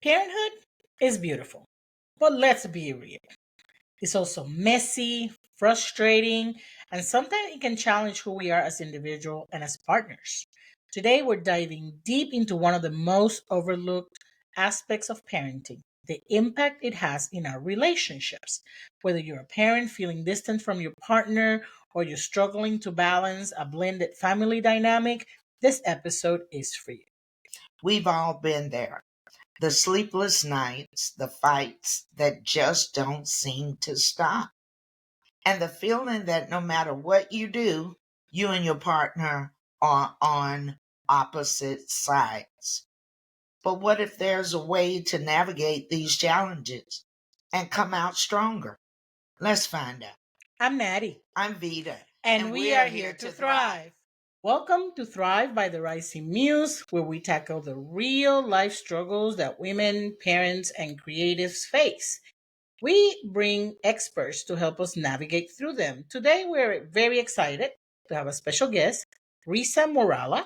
Parenthood is beautiful, but let's be real. It's also messy, frustrating, and sometimes it can challenge who we are as individuals and as partners. Today, we're diving deep into one of the most overlooked aspects of parenting, the impact it has in our relationships. Whether you're a parent feeling distant from your partner or you're struggling to balance a blended family dynamic, this episode is for you. We've all been there. The sleepless nights, the fights that just don't seem to stop, and the feeling that no matter what you do, you and your partner are on opposite sides. But what if there's a way to navigate these challenges and come out stronger? Let's find out. I'm Maddie, I'm Vita, and and we we are are here here to to thrive. thrive. Welcome to Thrive by the Rising Muse, where we tackle the real life struggles that women, parents, and creatives face. We bring experts to help us navigate through them. Today, we're very excited to have a special guest, Risa Morala,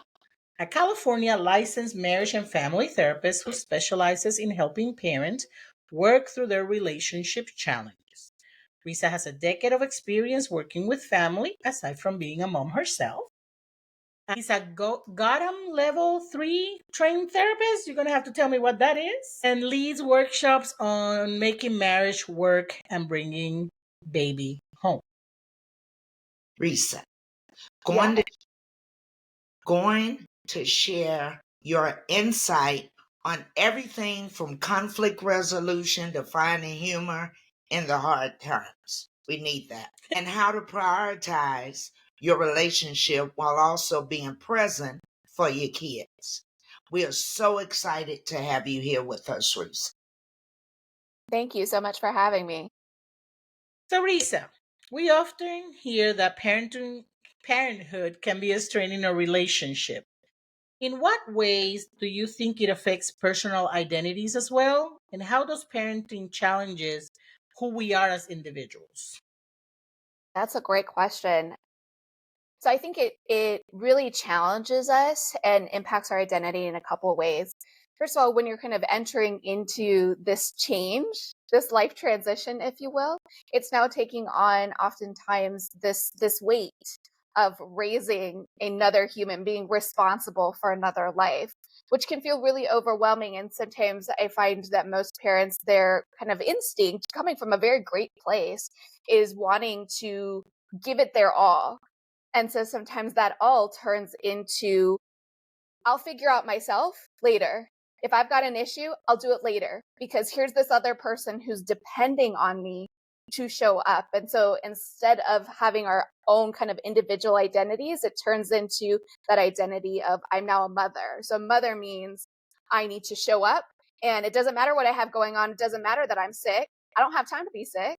a California licensed marriage and family therapist who specializes in helping parents work through their relationship challenges. Risa has a decade of experience working with family, aside from being a mom herself. He's a Gotham level 3 trained therapist. You're going to have to tell me what that is. And leads workshops on making marriage work and bringing baby home. Reset. Yeah. Going to share your insight on everything from conflict resolution to finding humor in the hard times. We need that. And how to prioritize your relationship while also being present for your kids. We are so excited to have you here with us, Reese. Thank you so much for having me. So, Risa, we often hear that parenthood can be a strain in a relationship. In what ways do you think it affects personal identities as well? And how does parenting challenges who we are as individuals? That's a great question. So I think it really challenges us and impacts our identity in a couple of ways. First of all, when you're kind of entering into this change, this life transition, if you will, it's now taking on oftentimes this weight of raising another human being responsible for another life, which can feel really overwhelming. And sometimes I find that most parents, their kind of instinct coming from a very great place is wanting to give it their all. And so sometimes that all turns into, I'll figure out myself later. If I've got an issue, I'll do it later because here's this other person who's depending on me to show up. And so instead of having our own kind of individual identities, it turns into that identity of I'm now a mother. So mother means I need to show up, and it doesn't matter what I have going on. It doesn't matter that I'm sick. I don't have time to be sick.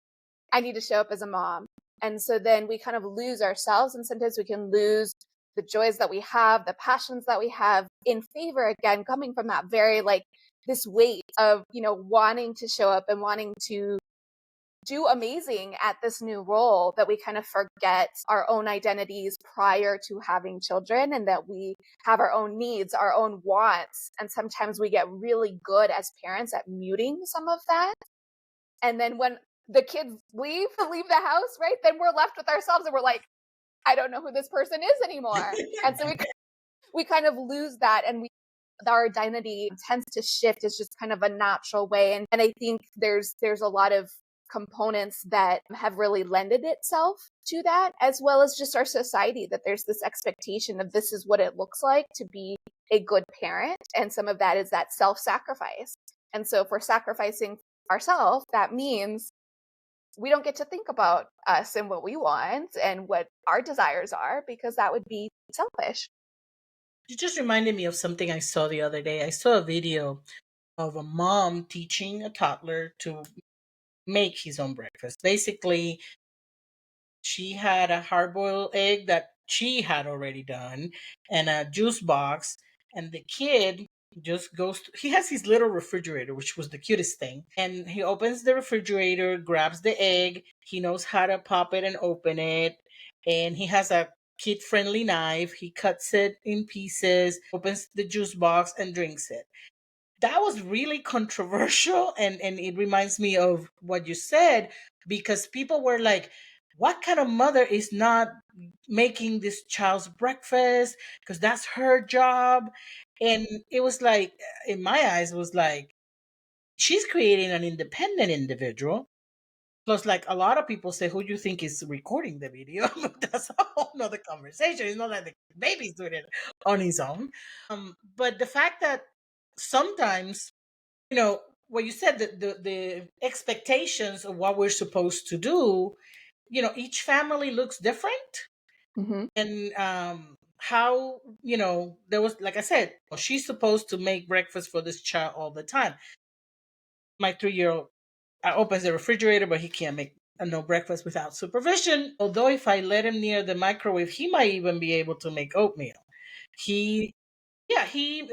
I need to show up as a mom. And so then we kind of lose ourselves, and sometimes we can lose the joys that we have, the passions that we have in favor, again, coming from that very like this weight of, wanting to show up and wanting to do amazing at this new role, that we kind of forget our own identities prior to having children, and that we have our own needs, our own wants. And sometimes we get really good as parents at muting some of that. And then when the kids leave the house, right, then we're left with ourselves and we're like, I don't know who this person is anymore. And so we kind of lose that, and our identity tends to shift. It's just kind of a natural way. And I think there's a lot of components that have really lended itself to that, as well as just our society, that there's this expectation of this is what it looks like to be a good parent. And some of that is that self-sacrifice. And so if we're sacrificing ourselves, that means we don't get to think about us and what we want and what our desires are, because that would be selfish. You just reminded me of something I saw the other day. I saw a video of a mom teaching a toddler to make his own breakfast. Basically, she had a hard boiled egg that she had already done and a juice box, and the kid just he has his little refrigerator, which was the cutest thing, and he opens the refrigerator, grabs the egg, he knows how to pop it and open it, and he has a kid friendly knife. He cuts it in pieces, opens the juice box and drinks it. that was really controversial, and it reminds me of what you said, because people were like, what kind of mother is not making this child's breakfast, because that's her job. And it was like, in my eyes, it was like, she's creating an independent individual. Plus, like, a lot of people say, who do you think is recording the video? That's a whole nother conversation. It's not like the baby's doing it on his own. But the fact that sometimes, what you said, the expectations of what we're supposed to do, each family looks different. Hmm. And how, there was, like I said, well, she's supposed to make breakfast for this child all the time. My 3-year-old opens the refrigerator, but he can't make a no breakfast without supervision. Although if I let him near the microwave, he might even be able to make oatmeal. He, yeah,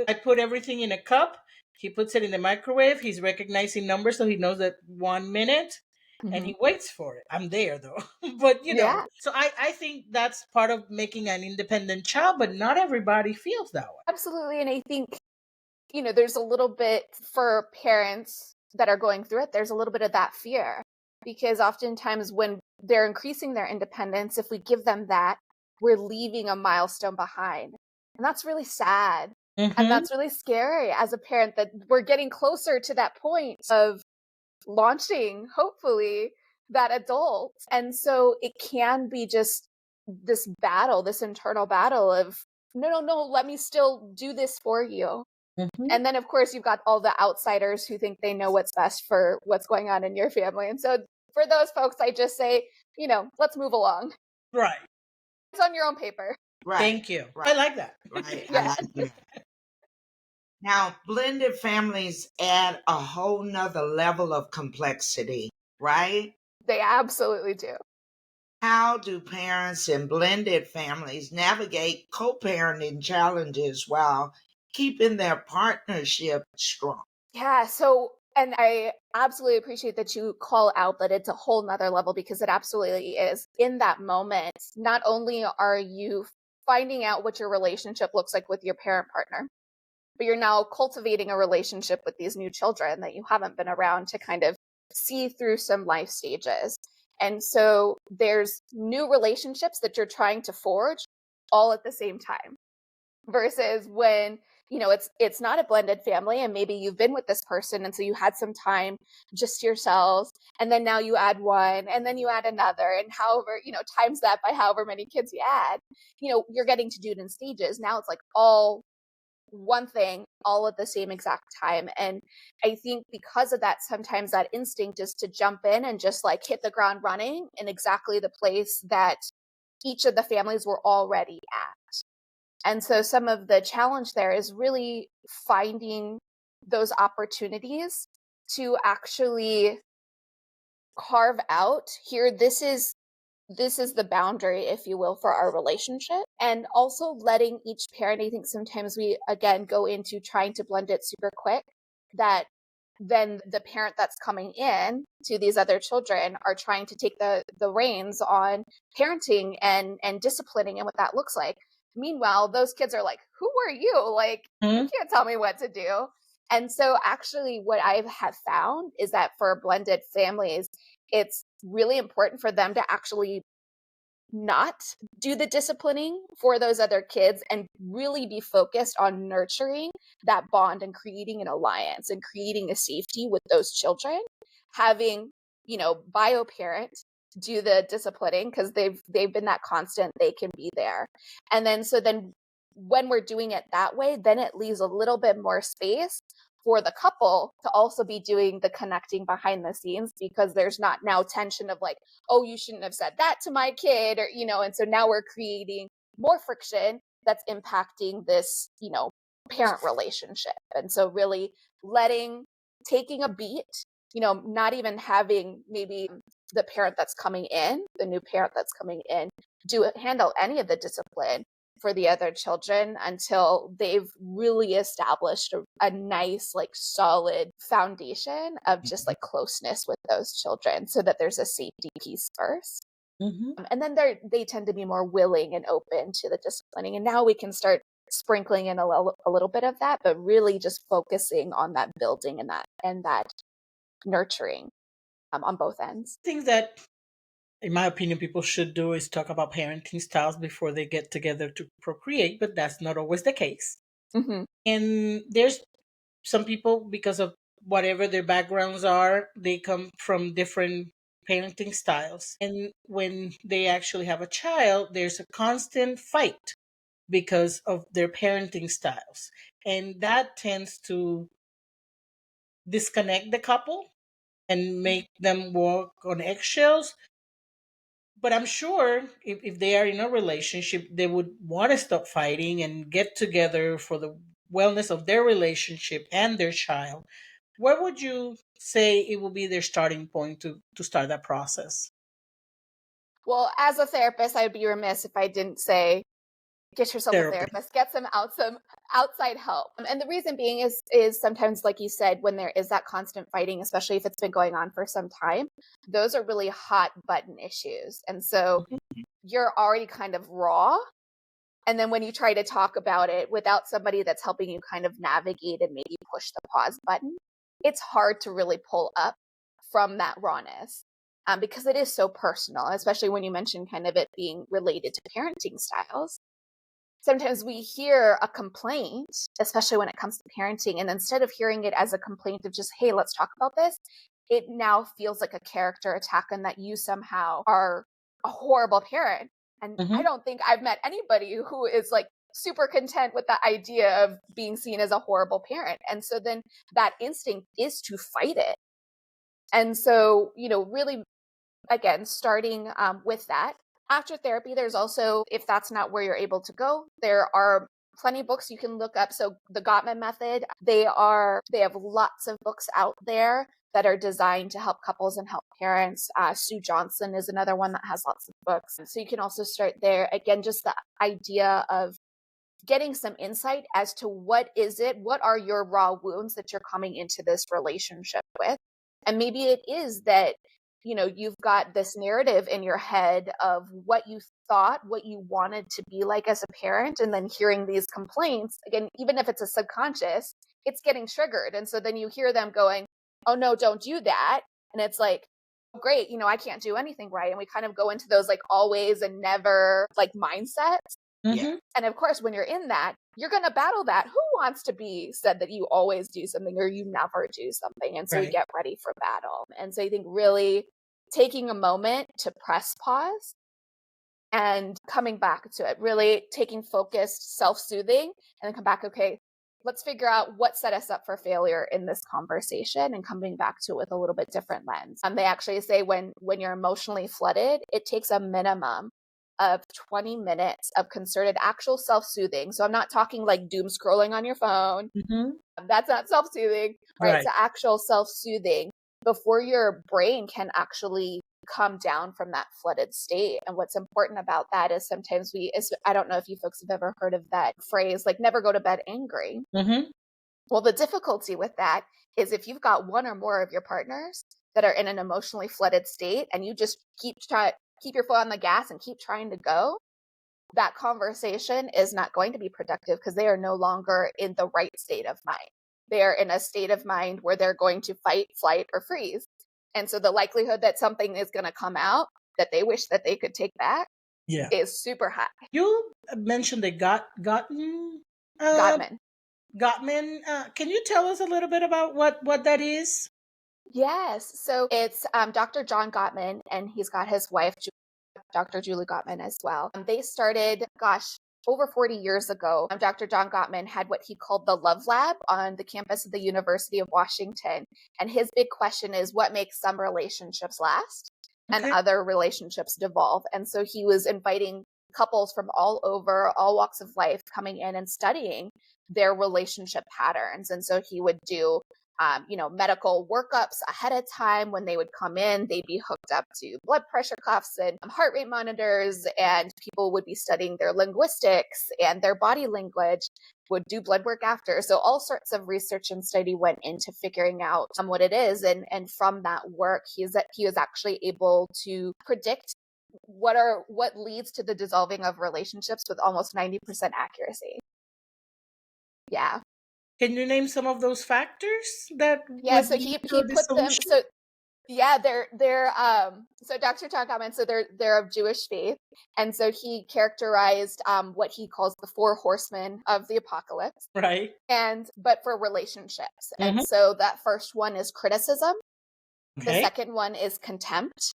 I put everything in a cup. He puts it in the microwave. He's recognizing numbers, so he knows that 1 minute, and Hmm. he waits for it. I'm there though, but Yeah, so I think that's part of making an independent child, but not everybody feels that way. absolutely. And I think, there's a little bit for parents that are going through it, there's a little bit of that fear because oftentimes when they're increasing their independence, if we give them that, we're leaving a milestone behind. And that's really sad. And Mm-hmm. that's really scary as a parent that we're getting closer to that point of launching, hopefully, that adult. And so it can be just this battle, this internal battle of, no, no, no, let me still do this for you. Mm-hmm. And then, of course, you've got all the outsiders who think they know what's best for what's going on in your family. And so, for those folks, I just say, let's move along. Right. It's on your own paper. Right, Thank you. right, I like that. right. I Yeah, like that. Now, blended families add a whole nother level of complexity, right? they absolutely do. How do parents in blended families navigate co parenting challenges while keeping their partnership strong? Yeah. So, and I absolutely appreciate that you call out that it's a whole nother level because it absolutely is. In that moment, not only are you finding out what your relationship looks like with your parent partner, but you're now cultivating a relationship with these new children that you haven't been around to kind of see through some life stages. And so there's new relationships that you're trying to forge all at the same time versus when it's not a blended family and maybe you've been with this person and so you had some time just yourselves and then now you add one and then you add another and however times that by however many kids you add, you're getting to do it in stages. Now it's like all one thing all at the same exact time. And I think because of that, sometimes that instinct is to jump in and just like hit the ground running in exactly the place that each of the families were already at. And so some of the challenge there is really finding those opportunities to actually carve out here, this is the boundary, if you will, for our relationship. And also letting each parent, I think sometimes we, again, go into trying to blend it super quick, that then the parent that's coming in to these other children are trying to take the reins on parenting and disciplining and what that looks like. Meanwhile, those kids are like, who are you? Like, you Hmm. can't tell me what to do. And so actually what I have found is that for blended families, it's really important for them to actually not do the disciplining for those other kids and really be focused on nurturing that bond and creating an alliance and creating a safety with those children, having bio parent do the disciplining because they've been that constant, they can be there. And then when we're doing it that way, then it leaves a little bit more space for the couple to also be doing the connecting behind the scenes because there's not now tension of like, oh, you shouldn't have said that to my kid, or and so now we're creating more friction that's impacting this parent relationship. And so really taking a beat, not even having maybe the parent that's coming in, the new parent that's coming in, handle any of the discipline for the other children until they've really established a nice, like, solid foundation of just like closeness with those children so that there's a safety piece first. Hmm. And then they tend to be more willing and open to the disciplining. And now we can start sprinkling in a little bit of that, but really just focusing on that building and that nurturing on both ends. Things that, in my opinion, people should do is talk about parenting styles before they get together to procreate, but that's not always the case. Hmm. And there's some people, because of whatever their backgrounds are, they come from different parenting styles. And when they actually have a child, there's a constant fight because of their parenting styles. And that tends to disconnect the couple and make them walk on eggshells. But I'm sure if they are in a relationship, they would want to stop fighting and get together for the wellness of their relationship and their child. Where would you say it will be their starting point to start that process? Well, as a therapist, I would be remiss if I didn't say get yourself a Therapy. therapist, get some outside help. And the reason being is sometimes, like you said, when there is that constant fighting, especially if it's been going on for some time, those are really hot button issues. And so you're already kind of raw. And then when you try to talk about it without somebody that's helping you kind of navigate and maybe push the pause button, it's hard to really pull up from that rawness. Because it is so personal, especially when you mention kind of it being related to parenting styles. Sometimes we hear a complaint, especially when it comes to parenting, and instead of hearing it as a complaint of just, hey, let's talk about this, it now feels like a character attack and that you somehow are a horrible parent. And I Hmm. don't think I've met anybody who is like super content with the idea of being seen as a horrible parent. And so then that instinct is to fight it. And so, really, again, starting with that. After therapy, there's also, if that's not where you're able to go, there are plenty of books you can look up. So the Gottman method, they have lots of books out there that are designed to help couples and help parents. Sue Johnson is another one that has lots of books. So you can also start there. Again, just the idea of getting some insight as to what are your raw wounds that you're coming into this relationship with. And maybe it is that, you've got this narrative in your head of what you thought, what you wanted to be like as a parent, and then hearing these complaints, again, even if it's a subconscious, it's getting triggered. And so then you hear them going, oh no, don't do that. And it's like, great, I can't do anything right. And we kind of go into those like always and never like mindsets. Yeah. Hmm. And of course, when you're in that, you're going to battle that. Who wants to be said that you always do something or you never do something? And so you Right. get ready for battle. And so I think really taking a moment to press pause and coming back to it, really taking focused self-soothing, and then come back, okay, let's figure out what set us up for failure in this conversation, and coming back to it with a little bit different lens. They actually say when you're emotionally flooded, it takes a minimum of 20 minutes of concerted actual self-soothing. So I'm not talking like doom scrolling on your phone. Hmm. That's not self-soothing, right? It's Right. actual self-soothing before your brain can actually come down from that flooded state. And what's important about that is sometimes I don't know if you folks have ever heard of that phrase, like never go to bed angry. Hmm. Well, the difficulty with that is if you've got one or more of your partners that are in an emotionally flooded state and you just keep your foot on the gas and keep trying to go, that conversation is not going to be productive because they are no longer in the right state of mind. They are in a state of mind where they're going to fight, flight, or freeze. And so the likelihood that something is going to come out that they wish that they could take back Yeah. is super high. You mentioned the uh, Gottman. Gottman. Can you tell us a little bit about what that is? Yes. So it's Dr. John Gottman, and he's got his wife, Dr. Julie Gottman, as well. They started, gosh, over 40 years ago. Dr. John Gottman had what he called the Love Lab on the campus of the University of Washington. And his big question is what makes some relationships last and Okay. other relationships devolve. And so he was inviting couples from all over, all walks of life, coming in and studying their relationship patterns. And so he would do medical workups ahead of time. When they would come in, they'd be hooked up to blood pressure cuffs and heart rate monitors, and people would be studying their linguistics and their body language, would do blood work after. So all sorts of research and study went into figuring out what it is. And from that work, he was actually able to predict what leads to the dissolving of relationships with almost 90% accuracy. Yeah. Can you name some of those factors that Yeah, would so lead he to a put them dissolution? so yeah, they're so Dr. John Gottman, so they're of Jewish faith. And so he characterized what he calls the four horsemen of the apocalypse. Right. And but for relationships. And Hmm. so that first one is criticism, the Okay. second one is contempt,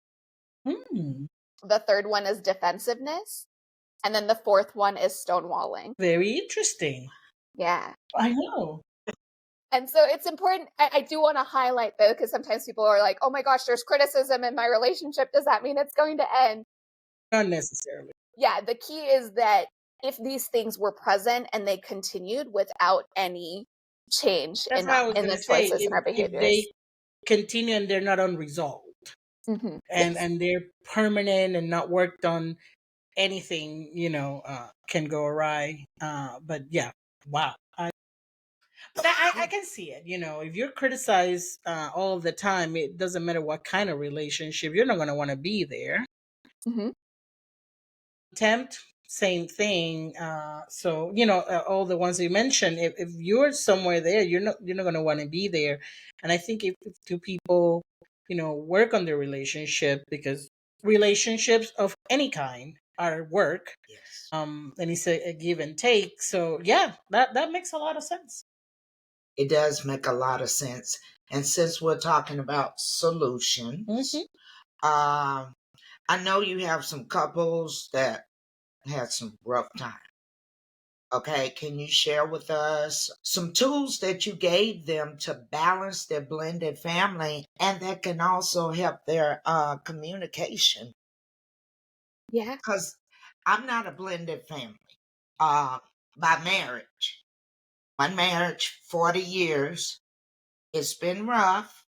Hmm. the third one is defensiveness, and then the fourth one is stonewalling. Very interesting. Yeah. I know. And so it's important. I do want to highlight though, because sometimes people are like, oh my gosh, there's criticism in my relationship. Does that mean it's going to end? Not necessarily. Yeah, the key is that if these things were present and they continued without any change That's what I was in going the to say. choices and our If behaviors. they continue and they're not unresolved, Yes. and they're permanent and not worked on, anything can go awry. But yeah, wow. But I can see it. If you're criticized all the time, it doesn't matter what kind of relationship, you're not going to want to be there. Hmm. Tempt, same thing. So all the ones you mentioned, if you're somewhere there, you're not going to want to be there. And I think if two people work on their relationship, because relationships of any kind are work. Yes. And it's a give and take. So yeah, that makes a lot of sense. It does make a lot of sense. And since we're talking about solutions, Hmm. I know you have some couples that had some rough time. Okay, can you share with us some tools that you gave them to balance their blended family and that can also help their communication? Yeah. Because I'm not a blended family uh, by marriage. One marriage, 40 years. It's been rough.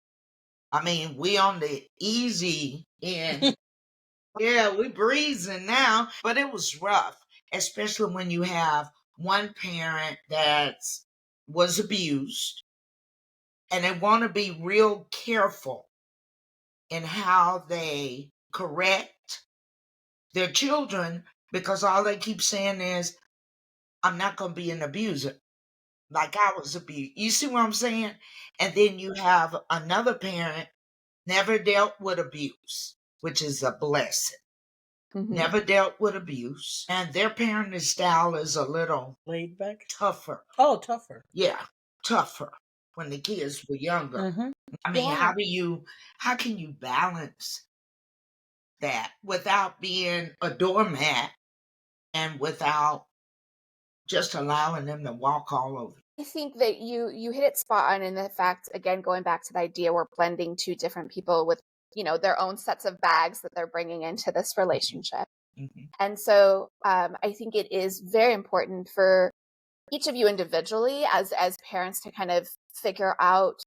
I mean, we on the easy end. Yeah, we breezing now, but it was rough, especially when you have one parent that was abused and they want to be real careful in how they correct their children because all they keep saying is, I'm not going to be an abuser like I was abused. You see what I'm saying? And then you have another parent never dealt with abuse, which is a blessing. Hmm. Never dealt with abuse, and their parenting style is a little Laid back. tougher. Oh, tougher. Yeah, tougher when the kids were younger. Hmm. I mean, Yeah. how can you balance that without being a doormat and without just allowing them to walk all over? I think that you hit it spot on in the fact, again, going back to the idea we're blending two different people with, their own sets of bags that they're bringing into this relationship. Hmm. And so I think it is very important for each of you individually as parents to kind of figure out,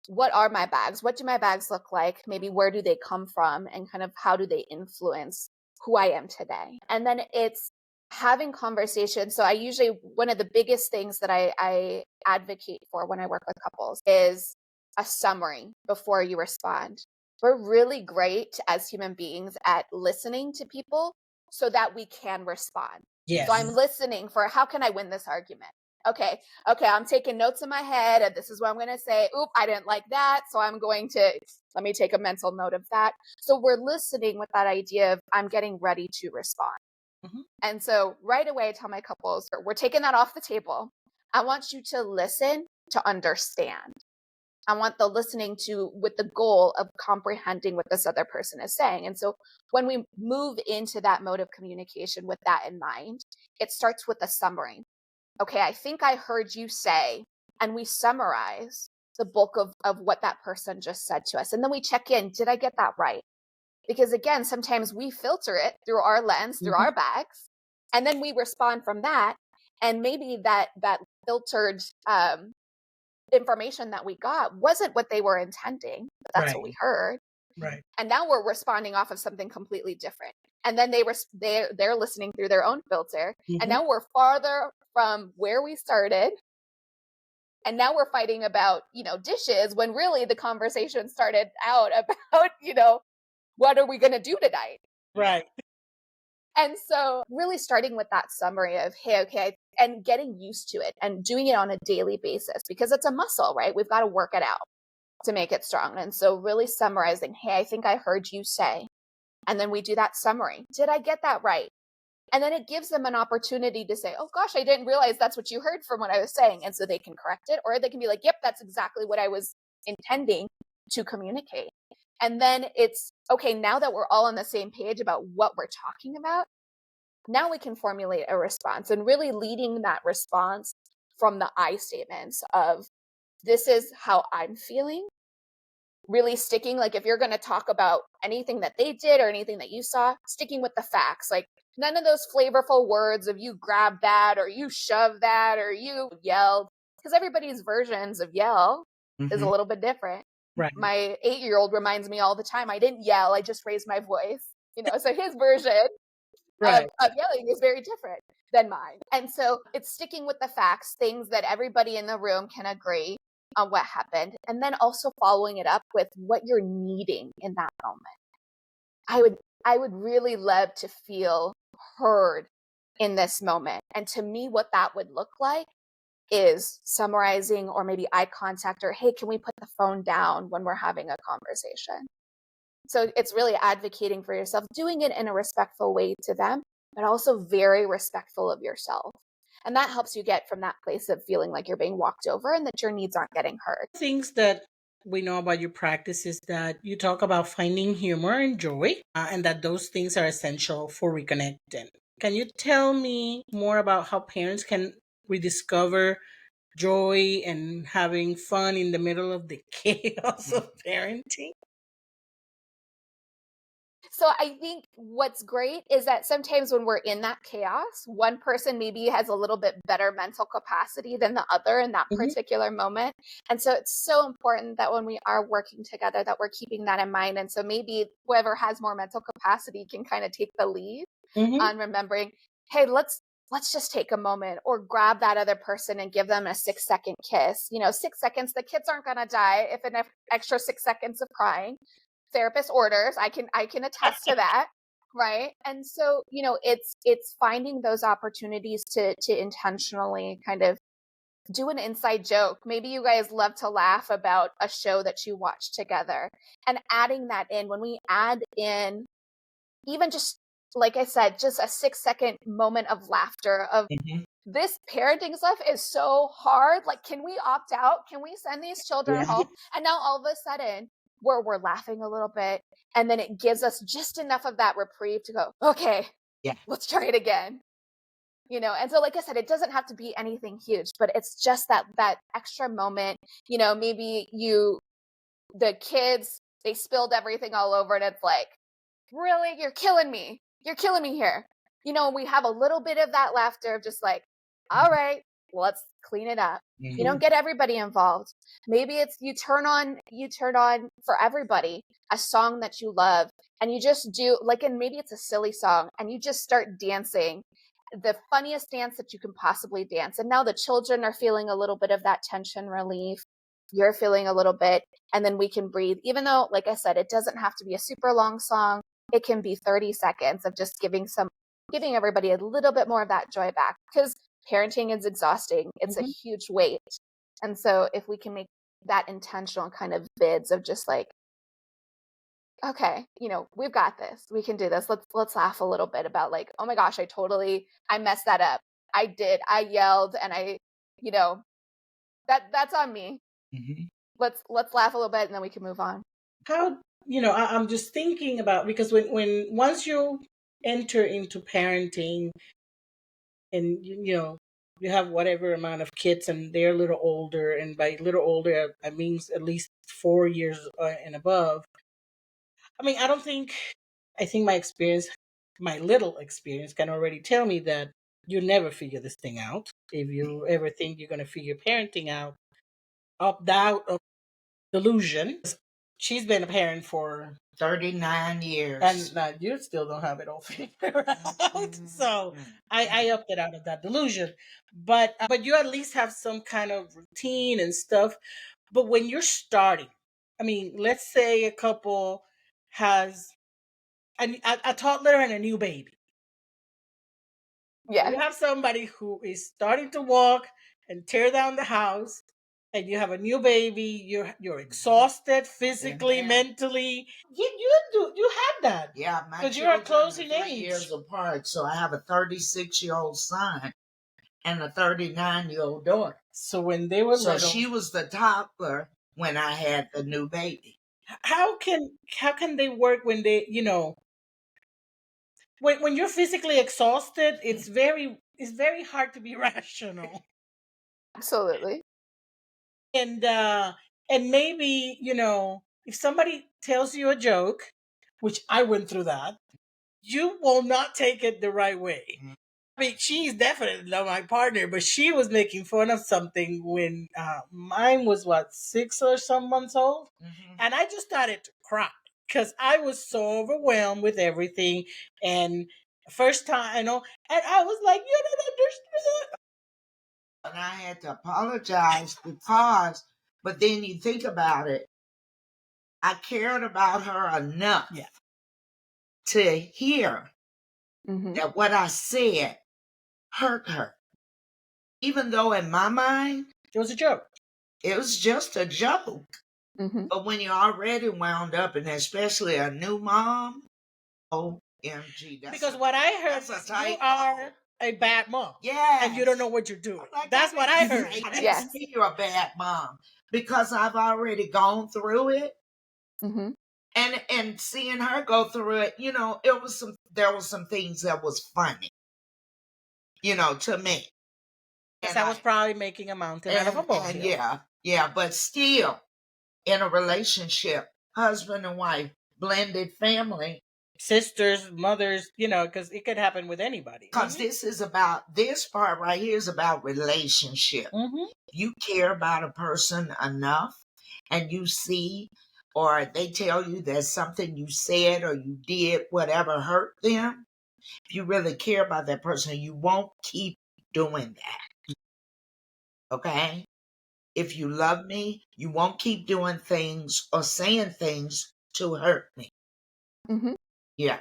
what are my bags? What do my bags look like? Maybe where do they come from? And kind of how do they influence who I am today? And then it's having conversations. So I usually, one of the biggest things that I advocate for when I work with couples is a summary before you respond. We're really great as human beings at listening to people so that we can respond. So I'm Yes. listening for, how can I win this argument? Okay, I'm taking notes in my head, and this is what I'm going to say. Oop, I didn't like that, so let me take a mental note of that. So we're listening with that idea of, I'm getting ready to respond. Hmm. And so right away, I tell my couples, we're taking that off the table. I want you to listen to understand. I want the listening to with the goal of comprehending what this other person is saying. And so when we move into that mode of communication with that in mind, it starts with a summary. Okay, I think I heard you say, and we summarize the bulk of what that person just said to us. And then we check in, did I get that right? Because again, sometimes we filter it through our lens, through Hmm. our bags, and then we respond from that. And maybe that filtered information that we got wasn't what they were intending, but that's what we Right. heard. Right. And now we're responding off of something completely different. And then they're listening through their own filter. And Hmm. now we're farther from where we started. And now we're fighting about, dishes, when really the conversation started out about, what are we going to do tonight? Right. And so really starting with that summary of, hey, okay, and getting used to it and doing it on a daily basis, because it's a muscle, right? We've got to work it out to make it strong. And so really summarizing, hey, I think I heard you say, and then we do that summary. Did I get that right? And then it gives them an opportunity to say, oh gosh, I didn't realize that's what you heard from what I was saying. And so they can correct it, or they can be like, yep, that's exactly what I was intending to communicate. And then it's okay, now that we're all on the same page about what we're talking about, now we can formulate a response, and really leading that response from the I statements of, this is how I'm feeling. Really sticking, like if you're going to talk about anything that they did or anything that you saw, sticking with the facts. Like none of those flavorful words of you grabbed that or you shoved that or you yelled, because everybody's versions of yell is a Mhm. little bit different. Right. My 8-year-old reminds me all the time, I didn't yell, I just raised my voice. So his version Right. of yelling is very different than mine. And so it's sticking with the facts, things that everybody in the room can agree on what happened, and then also following it up with what you're needing in that moment. I would really love to feel heard in this moment. And to me, what that would look like is summarizing, or maybe eye contact, or hey, can we put the phone down when we're having a conversation? So it's really advocating for yourself, doing it in a respectful way to them, but also very respectful of yourself. And that helps you get from that place of feeling like you're being walked over and that your needs aren't getting heard. Things that we know about your practice is that you talk about finding humor and joy, and that those things are essential for reconnecting. Can you tell me more about how parents can rediscover joy and having fun in the middle of the chaos of parenting? So I think what's great is that sometimes when we're in that chaos, one person maybe has a little bit better mental capacity than the other in that Hmm. particular moment. And so it's so important that when we are working together, that we're keeping that in mind. And so maybe whoever has more mental capacity can kind of take the lead Hmm. on remembering, hey, let's just take a moment, or grab that other person and give them a 6-second kiss. 6 seconds, the kids aren't going to die if an extra 6 seconds of crying. Therapist orders, I can attest to that, right? And so it's finding those opportunities to intentionally kind of do an inside joke. Maybe you guys love to laugh about a show that you watch together, and adding that in. When we add in even just, like I said, just a 6-second moment of laughter of, Mhm. this parenting stuff is so hard. Like, can we opt out? Can we send these children Yeah. home? And now all of a sudden, we're laughing a little bit, and then it gives us just enough of that reprieve to go, okay, Yeah. let's try it again. And so, like I said, it doesn't have to be anything huge, but it's just that extra moment. Maybe the kids, they spilled everything all over, and it's like, really, you're killing me. You're killing me here. We have a little bit of that laughter of just like, all right, let's clean it up. Mhm. Get everybody involved. Maybe it's you turn on for everybody a song that you love, and you just do like, and maybe it's a silly song, and you just start dancing the funniest dance that you can possibly dance. And now the children are feeling a little bit of that tension relief. You're feeling a little bit, and then we can breathe. Even though, like I said, it doesn't have to be a super long song. It can be 30 seconds of just giving everybody a little bit more of that joy back, because parenting is exhausting. It's a Hmm. huge weight. And so if we can make that intentional kind of bids of just like, okay, we've got this. We can do this. Let's laugh a little bit about like, oh my gosh, I messed that up. I yelled, and you know, that's on me. Mhm. Let's laugh a little bit, and then we can move on. How, I'm just thinking about, because when once you enter into parenting, and you have whatever amount of kids and they're a little older, and by little older I mean at least 4 years and above. I mean, I think my little experience can already tell me that you never figure this thing out. If you ever think you're going to figure parenting out, opt out of delusion. She's been a parent for, 39 and years. you still don't have it all figured out. So I opted out of that delusion. But you at least have some kind of routine and stuff. But when you're starting, I mean, let's say a couple has a toddler and a new baby. Yeah. You have somebody who is starting to walk and tear down the house, and you have a new baby. You're exhausted physically, mentally. You had that. Yeah, my because you're at children are closing 3 years age. apart, so I have a 36-year-old son and a 39-year-old daughter. So when they were So little, she was the toddler when I had the new baby. how can they work when they when you're physically exhausted? It's very hard to be rational. Absolutely. And maybe if somebody tells you a joke, which I went through that, you will not take it the right way. I mean, she's definitely not my partner, but she was making fun of something when mine was, what, 6 or some months old, and I just started to cry because I was so overwhelmed with everything. And first time, and I was like, "You don't understand." And I had to apologize because, but then you think about it, I cared about her enough Yeah. to hear Hmm. that what I said hurt her. Even though in my mind, It was a joke. it was just a joke. Hmm. But when you're already wound up, and especially a new mom, OMG, Because what I heard that's a was, you tight are ball. a bad mom. Yes. And you don't know what you're doing. Like, That's what I heard. I didn't Yes. say you're a bad mom because I've already gone through it. Hmm. And seeing her go through it, there was some things that was funny, to me. Because And I was probably making a mountain out of a and molehill. yeah, but still in a relationship, husband and wife, blended family, Sisters, mothers, because it could happen with anybody. because this part right here is about relationship. Mm-hmm. You care about a person enough and you see, or they tell you that something you said or you did, whatever, hurt them. If you really care about that person, you won't keep doing that. Okay? If you love me, you won't keep doing things or saying things to hurt me. Hmm. Yeah.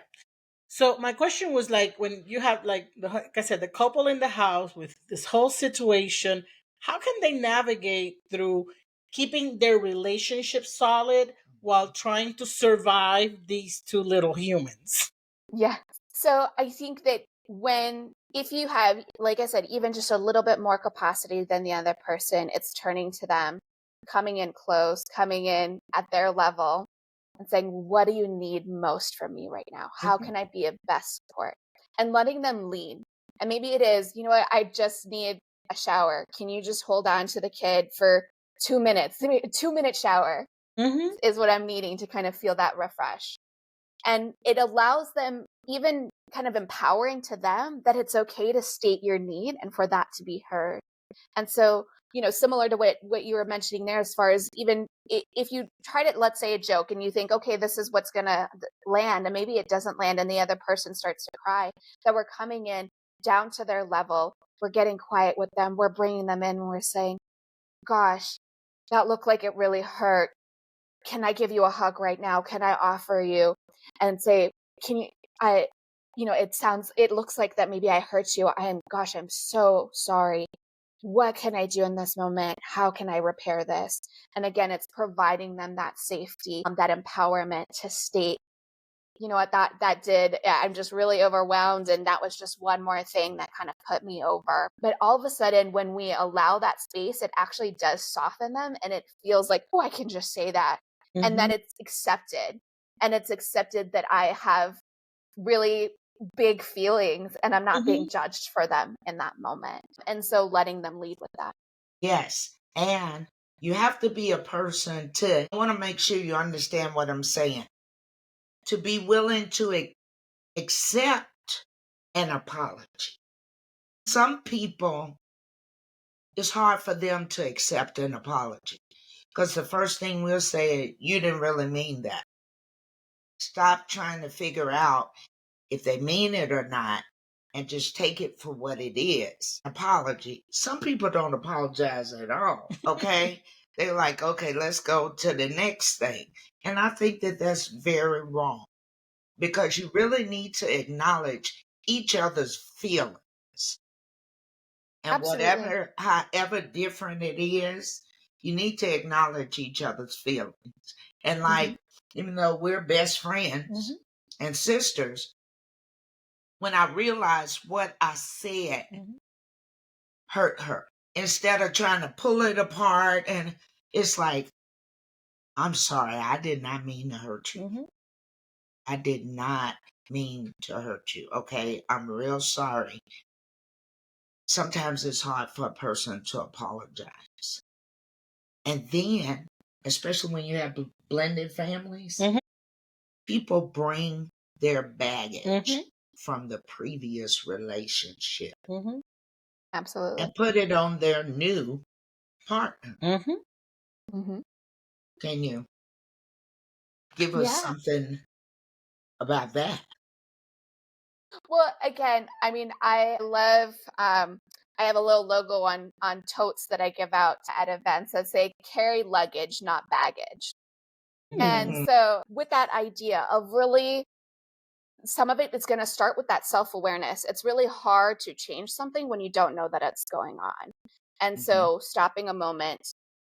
So my question was, like, when you have, like I said, the couple in the house with this whole situation, how can they navigate through keeping their relationship solid while trying to survive these two little humans? Yeah. So I think that if you have, like I said, even just a little bit more capacity than the other person, it's turning to them, coming in close, coming in at their level and saying, what do you need most from me right now? How Mhm. can I be of best support? And letting them lead. And maybe it is, what, I just need a shower. Can you just hold on to the kid for 2 minutes? 2 minute shower Mm-hmm. is what I'm needing to kind of feel that refresh. And it allows them, even kind of empowering to them, that it's okay to state your need and for that to be heard. And so, similar to what you were mentioning there, as far as even if you try to, let's say, a joke and you think, okay, this is what's going to land, and maybe it doesn't land and the other person starts to cry, that we're coming in down to their level. We're getting quiet with them. We're bringing them in and we're saying, gosh, that looked like it really hurt. Can I give you a hug right now? Can I offer you, and say, can you, I, it looks like that maybe I hurt you. I'm so sorry. What can I do in this moment? How can I repair this? And again, it's providing them that safety, that empowerment to state, you know what, that did, I'm just really overwhelmed. And that was just one more thing that kind of put me over. But all of a sudden, when we allow that space, it actually does soften them. And it feels like, oh, I can just say that. And Mm-hmm. that it's accepted. And it's accepted that I have really big feelings and I'm not Mm-hmm. being judged for them in that moment. And so letting them lead with that. Yes. And you have to be a person I want to make sure you understand what I'm saying. To be willing to accept an apology. Some people, it's hard for them to accept an apology because the first thing we'll say is, you didn't really mean that. Stop trying to figure out if they mean it or not and just take it for what it is. Apology. Some people don't apologize at all. Okay. They're like, okay, let's go to the next thing. And I think that that's very wrong because you really need to acknowledge each other's feelings. friends. And Absolutely. whatever, however different it is, you need to acknowledge each other's feelings. And Hmm. like, even though we're best friends Hmm. and sisters, when I realized what I said Hmm. hurt her, instead of trying to pull it apart, and it's like, I'm sorry, I did not mean to hurt you. Hmm. I did not mean to hurt you. Okay, I'm real sorry. Sometimes it's hard for a person to apologize. And then, especially when you have blended families, Mhm. people bring their Mhm. baggage from the previous relationship Mhm. Absolutely. and put it on their new partner. Mhm. Hmm. Can you give us Yeah. something about that? Well, again, I mean, I love. I have a little logo on totes that I give out at events that say "carry luggage, not baggage." And Hmm. so, with that idea of really, some of it is going to start with that self awareness. It's really hard to change something when you don't know that it's going on. And Hmm. so, stopping a moment,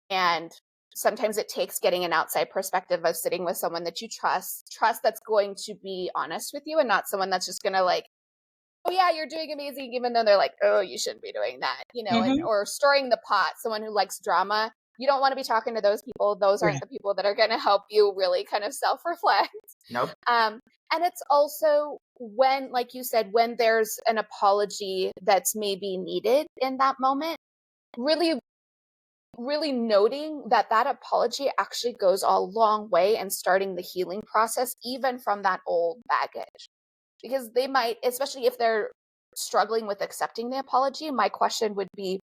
and sometimes it takes getting an outside perspective of sitting with someone that you trust that's going to be honest with you, and not someone that's just going to like, oh yeah, you're doing amazing, even though they're like, oh, you shouldn't be doing that, and Mhm. or stirring the pot, someone who likes drama. You don't want to be talking to those people. Those Yeah. aren't the people that are going to help you really kind of self-reflect. Nope. And it's also when, like you said, when there's an apology that's maybe needed in that moment, really, really noting that that apology actually goes a long way in starting the healing process, even from that old baggage. Because they might, especially if they're struggling with accepting the apology, my question would be,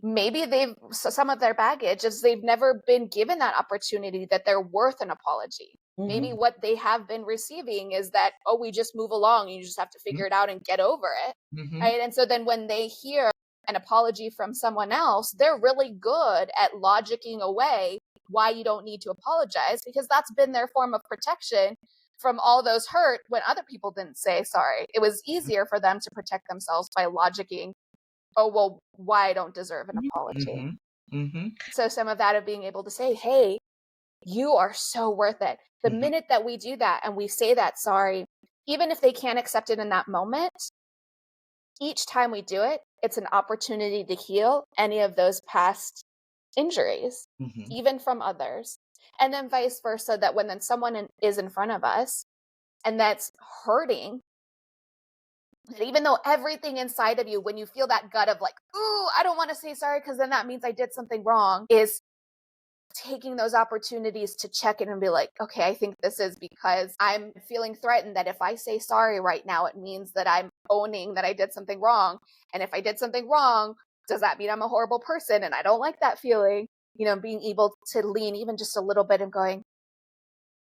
maybe some of their baggage is they've never been given that opportunity that they're worth an apology. Maybe Mhm. what they have been receiving is that, oh, we just move along, you just have to figure it out and get over it. Mm-hmm. Right. And so then when they hear an apology from someone else, they're really good at logicking away why you don't need to apologize, because that's been their form of protection from all those hurt when other people didn't say sorry. It was easier for them to protect themselves by logicking, oh, well, why I don't deserve an apology. Mm-hmm. Mm-hmm. So some of that of being able to say, hey, you are so worth it. The Mm-hmm. minute that we do that and we say that sorry, even if they can't accept it in that moment, each time we do it, it's an opportunity to heal any of those past injuries, Mm-hmm. even from others. And then vice versa, that when then someone is in front of us and that's hurting, that even though everything inside of you, when you feel that gut of like, ooh, I don't want to say sorry because then that means I did something wrong, is taking those opportunities to check in and be like, okay, I think this is because I'm feeling threatened that if I say sorry right now, it means that I'm owning that I did something wrong. And if I did something wrong, does that mean I'm a horrible person? And I don't like that feeling. Being able to lean even just a little bit and going,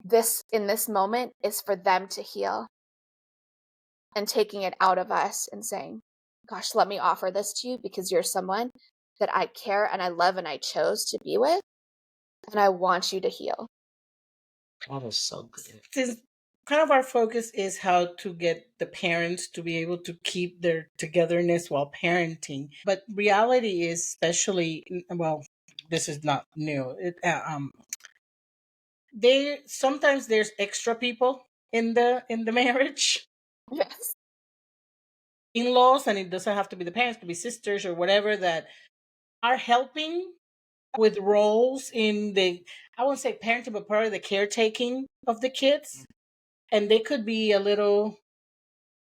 this in this moment is for them to heal, and taking it out of us and saying, gosh, let me offer this to you because you're someone that I care and I love and I chose to be with. And I want you to heal. That is so good. Since kind of our focus is how to get the parents to be able to keep their togetherness while parenting, but reality is, especially, well, this is not new. They sometimes there's extra people in the marriage, Yes. in-laws, and it doesn't have to be the parents, it could be sisters or whatever, that are helping with roles in the, I won't say parenting, but part of the caretaking of the kids, and they could be a little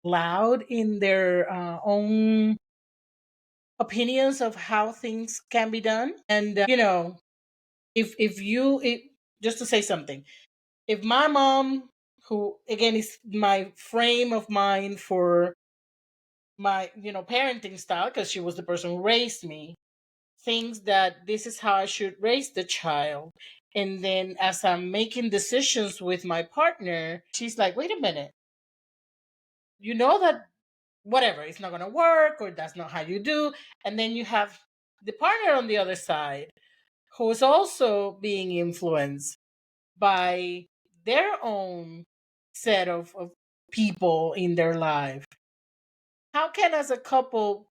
loud in their own opinions of how things can be done. And if you just to say something, if my mom, who again is my frame of mind for my parenting style, because she was the person who raised me, thinks that this is how I should raise the child, and then as I'm making decisions with my partner, she's like, wait a minute, you know that whatever, it's not going to work, or that's not how you do. And then you have the partner on the other side who is also being influenced by their own set of people in their life. how can as a couple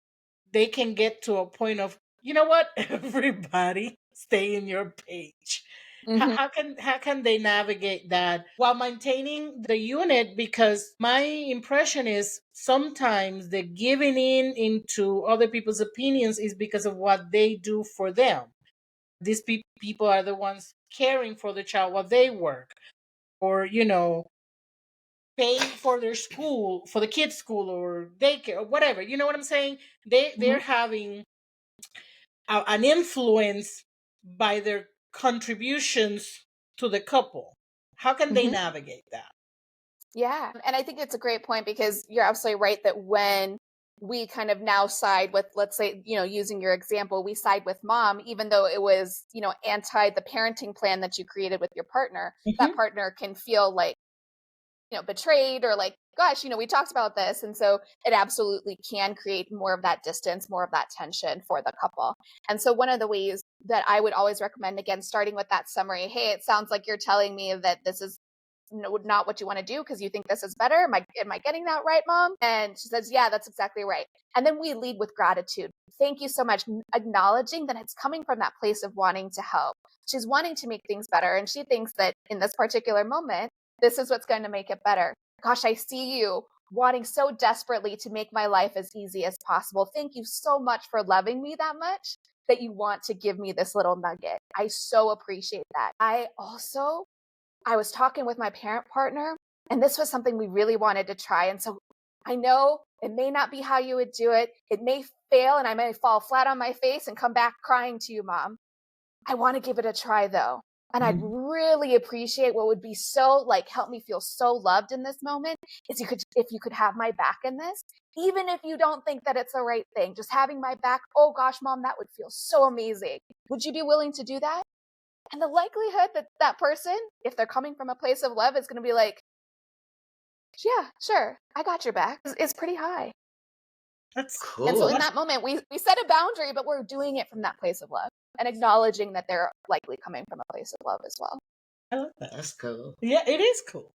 they can get to a point of, you know what, everybody stay in your page? Hmm. How can they navigate that while maintaining the unit? Because my impression is sometimes the giving in into other people's opinions is because of what they do for them. These people are the ones caring for the child while they work, or paying for their school, for the kids school or daycare or whatever. You know what I'm saying? They're Hmm. having an influence by their contributions to the couple. How can they Hmm. navigate that? Yeah. And I think it's a great point because you're absolutely right that when we kind of now side with, let's say, using your example, we side with mom, even though it was, anti the parenting plan that you created with your partner, that Hmm. partner can feel like, betrayed or like, gosh, we talked about this. And so it absolutely can create more of that distance, more of that tension for the couple. And so one of the ways that I would always recommend, again, starting with that summary, hey, it sounds like you're telling me that this is not what you want to do because you think this is better. Am I getting that right, mom? And she says, yeah, that's exactly right. And then we lead with gratitude. Thank you so much. Acknowledging that it's coming from that place of wanting to help. She's wanting to make things better. And she thinks that in this particular moment, this is what's going to make it better. Gosh, I see you wanting so desperately to make my life as easy as possible. Thank you so much for loving me that much that you want to give me this little nugget. I so appreciate that. I was talking with my parent partner, and this was something we really wanted to try. And so I know it may not be how you would do it. It may fail, and I may fall flat on my face and come back crying to you, mom. I want to give it a try though. And I'd Mhm. really appreciate what would be so like help me feel so loved in this moment is if you could have my back in this. Even if you don't think that it's the right thing, just having my back, oh gosh, mom, that would feel so amazing. Would you be willing to do that? And the likelihood that that person, if they're coming from a place of love, is going to be like, yeah, sure, I got your back, is pretty high. And so Cool. in What? that moment, we set a boundary, but we're doing it from that place of love and acknowledging that they're likely coming from a place of love as well. I love that. That's cool. Yeah, it is cool.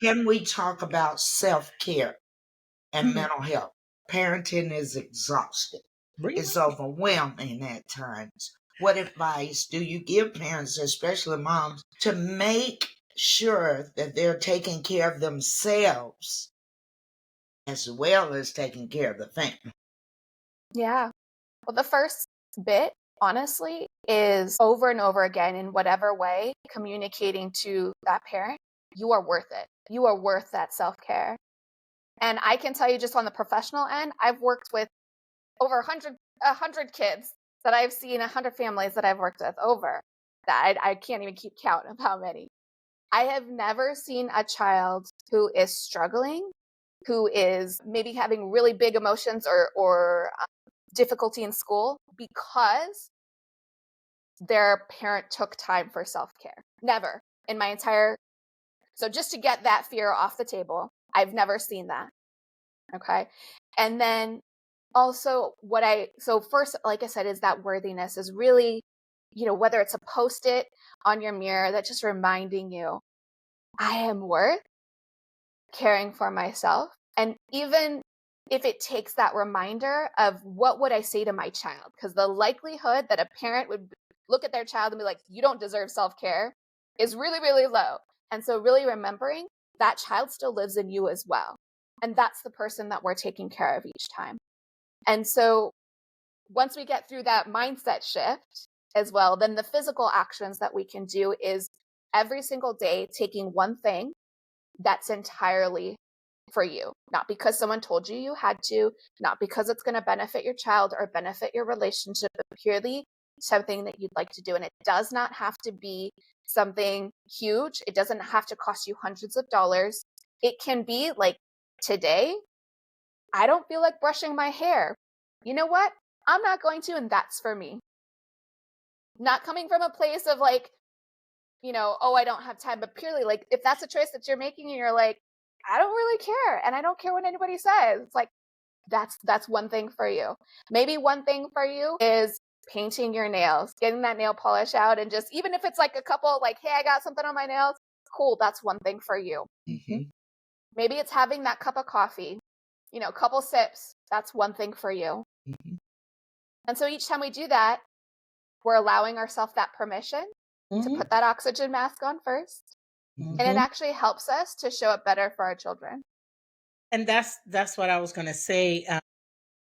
Can we talk about self care and Mhm. mental health? Parenting is exhausting, it's Really? overwhelming at times. What advice do you give parents, especially moms, to make sure that they're taking care of themselves as well as taking care of the family? Yeah. Well, the first bit, honestly, is over and over again in whatever way communicating to that parent, you are worth it. You are worth that self care. And I can tell you just on the professional end, I've worked with over 100 kids that I've seen, 100 families that I've worked with over that I can't even keep count of how many. I have never seen a child who is struggling, who is maybe having really big emotions or difficulty in school because their parent took time for self-care. Never in my entire so just to get that fear off the table, I've never seen that. Okay. And then also so first, like I said, is that worthiness is really, whether it's a post-it on your mirror that just reminding you, I am worth caring for myself. And even if it takes that reminder of what would I say to my child? Because the likelihood that a parent would look at their child and be like, you don't deserve self-care is really, really low. And so really remembering that child still lives in you as well. And that's the person that we're taking care of each time. And so once we get through that mindset shift as well, then the physical actions that we can do is every single day taking one thing that's entirely for you, not because someone told you you had to, not because it's going to benefit your child or benefit your relationship, but purely something that you'd like to do. And it does not have to be something huge. It doesn't have to cost you hundreds of dollars. It can be like today, I don't feel like brushing my hair. You know what? I'm not going to, and that's for me. Not coming from a place of like, oh, I don't have time, but purely like if that's a choice that you're making and you're like, I don't really care and I don't care what anybody says. It's like that's one thing for you. Maybe one thing for you is painting your nails, getting that nail polish out and just even if it's like a couple like, hey, I got something on my nails, cool, that's one thing for you. Hmm. Maybe it's having that cup of coffee A couple sips, that's one thing for you. Mhm. And so each time we do that, we're allowing ourselves that permission to Hmm. put that oxygen mask on first. And it Hmm. actually helps us to show up better for our children. And that's what I was gonna say.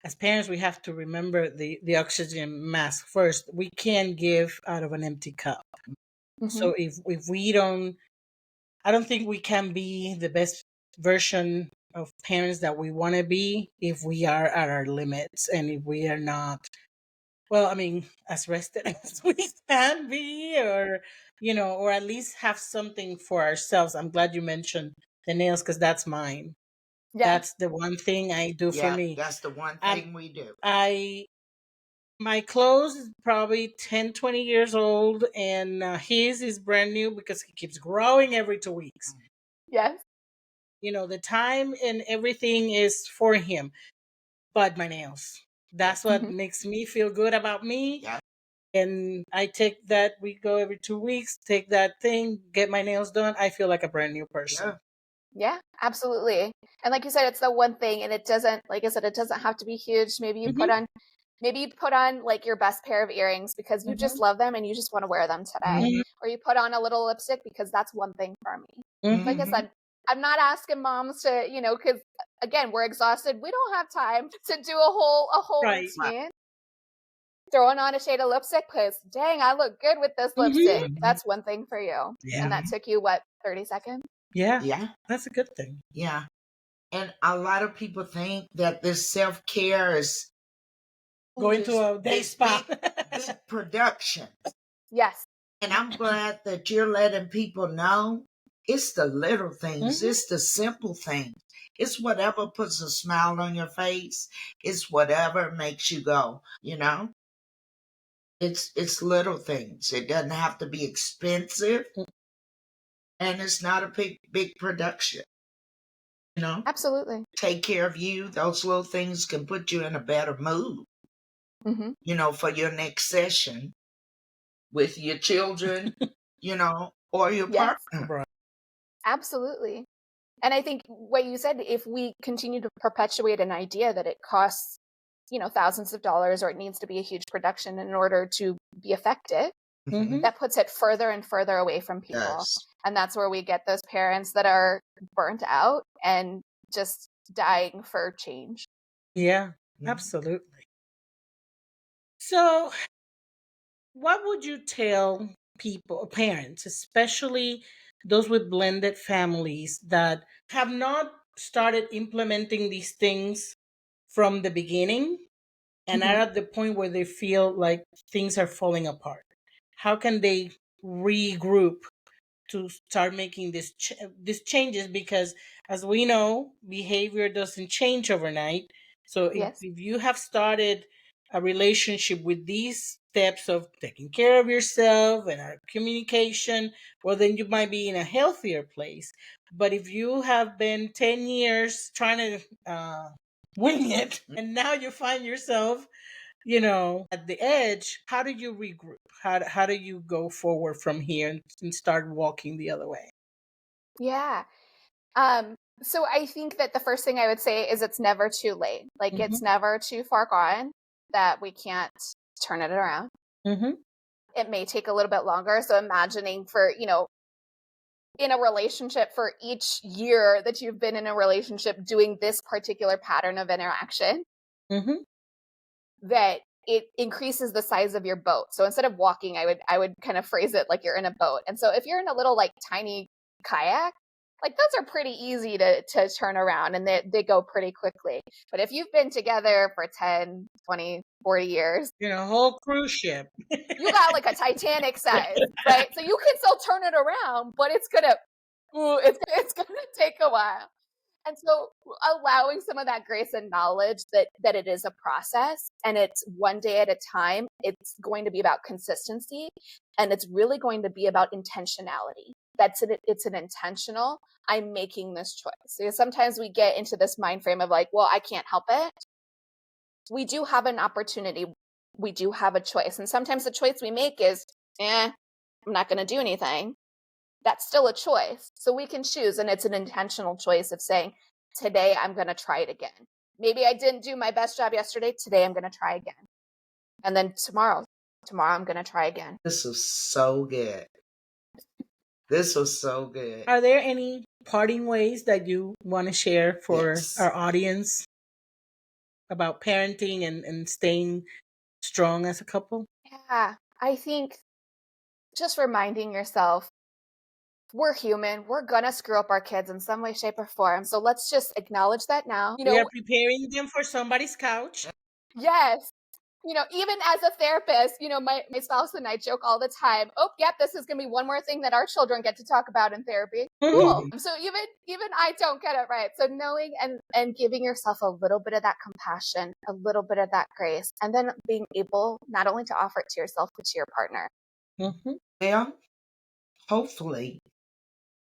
As parents, we have to remember the oxygen mask first. We can't give out of an empty cup. Hmm. So if we don't, I don't think we can be the best version of parents that we want to be if we are at our limits and if we are not, well, I mean, as rested as we can be, or or at least have something for ourselves. I'm glad you mentioned the nails because that's mine. Yeah. That's the one thing I do for Yeah, me. that's the one Um, thing we do. I my clothes is probably 10, 20 years old, and his is brand new because he keeps growing every 2 weeks. Yes. The time and everything is for him, but my nails. Yeah. That's what Hmm. makes me feel good about me. Yeah. And I take that, we go every 2 weeks, take that thing, get my nails done. I feel like a brand new person. Yeah. Yeah, absolutely. And like you said, it's the one thing, and it doesn't, like I said, it doesn't have to be huge. Hmm. Maybe you put on like your best pair of earrings because you just Hmm. love them and you just want to wear them today. Mhm. Or you put on a little lipstick because that's one thing for me. Like I Hmm. Mhm. said, I'm not asking moms to, because again, we're exhausted. We don't have time to do a whole Right. Right. routine. Throwing on a shade of lipstick because dang, I look good with this Hmm. lipstick. Mhm. That's one thing for you. And Yeah. that Mhm. took you what, 30 seconds? Yeah. Yeah. That's a good thing. Yeah. And a lot of people think that this self-care is Going to this a day this spa. big production. Yes. And I'm glad that you're letting people know it's the little things, Hmm. it's the simple things. It's whatever puts a smile on your face. It's whatever makes you go, you know? It's little things. It doesn't have to be expensive and it's not a big production, you know? Absolutely. Take care of you. Those little things can put you in a better mood, Hmm. for your next session with your children, or your Yes. partner. Right. Absolutely. And I think what you said, if we continue to perpetuate an idea that it costs, thousands of dollars or it needs to be a huge production in order to be effective, Mhm. Hmm. that puts it further and further away from people. Does. And that's where we get those parents that are burnt out and just dying for change. Yeah, Mhm. absolutely. So, what would you tell people, parents, especially those with blended families that have not started implementing these things from the beginning and are Hmm. at the point where they feel like things are falling apart? How can they regroup to start making these changes? Because as we know, behavior doesn't change overnight. So Yes. if you have started a relationship with these steps of taking care of yourself and our communication, well, then you might be in a healthier place. But if you have been 10 years trying to wing it and now you find yourself at the edge, how do you regroup? How do you go forward from here and start walking the other way? Yeah. So I think that the first thing I would say is it's never too late. Like it's Hmm. never too far gone that we can't turn it around. Hmm. It may take a little bit longer. So imagining for, in a relationship for each year that you've been in a relationship doing this particular pattern of interaction, Hmm. that it increases the size of your boat. So instead of walking, I would kind of phrase it like you're in a boat. And so if you're in a little like tiny kayak, like those are pretty easy to turn around and they go pretty quickly. But if you've been together for 10, 20, 40 years, Whole cruise ship. you got like a Titanic size, right? So you can still turn it around, but it's gonna take a while. And so allowing some of that grace and knowledge that it is a process and it's one day at a time, it's going to be about consistency and it's really going to be about intentionality. It's an intentional, I'm making this choice. Because sometimes we get into this mind frame of like, well, I can't help it. We do have an opportunity. We do have a choice. And sometimes the choice we make is, I'm not going to do anything. That's still a choice. So we can choose. And it's an intentional choice of saying, Today, I'm going to try it again. Maybe I didn't do my best job yesterday. Today, I'm going to try again. And then tomorrow, I'm going to try again. This was so good. This was so good. Are there any parting ways that you want to share for Yes. our audience about parenting and staying strong as a couple? Yeah, I think just reminding yourself we're human. We're going to screw up our kids in some way, shape, or form. So let's just acknowledge that now. We are preparing them for somebody's couch. Yes. Even as a therapist, my spouse and I joke all the time. Oh, yep, this is going to be one more thing that our children get to talk about in therapy. Cool. So even I don't get it right. So knowing and giving yourself a little bit of that compassion, a little bit of that grace, and then being able not only to offer it to yourself but to your partner. Mm-hmm. Well, hopefully,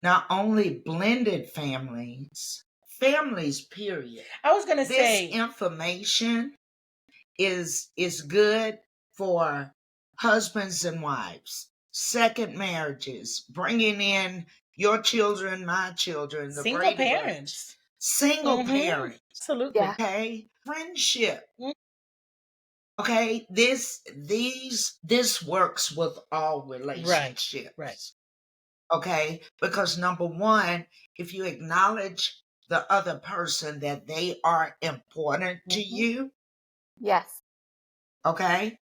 not only blended families, period. I was going to say, This information is good for husbands and wives, second marriages, bringing in your children, my children, the single Brady Bunch. parents. Single parents. Absolutely. Yeah. Okay. Friendship. Mm. Okay. This works with all relationships. Right. Okay. Because number one, if you acknowledge the other person that they are important to you, Yes. okay,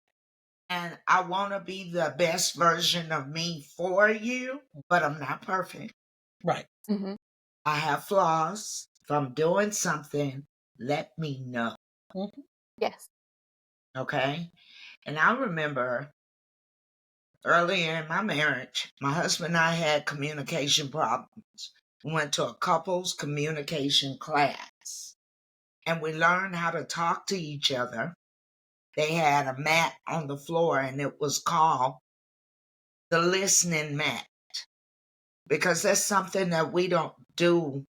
and I want to be the best version of me for you, but I'm not perfect. Right. Mm-hmm. I have flaws. If I'm doing something, let me know. Mm-hmm. Yes. Okay. And I remember earlier in my marriage, my husband and I had communication problems. We went to a couples communication class and we learned how to talk to each other. They had a mat on the floor and it was called the listening mat, because that's something that we don't do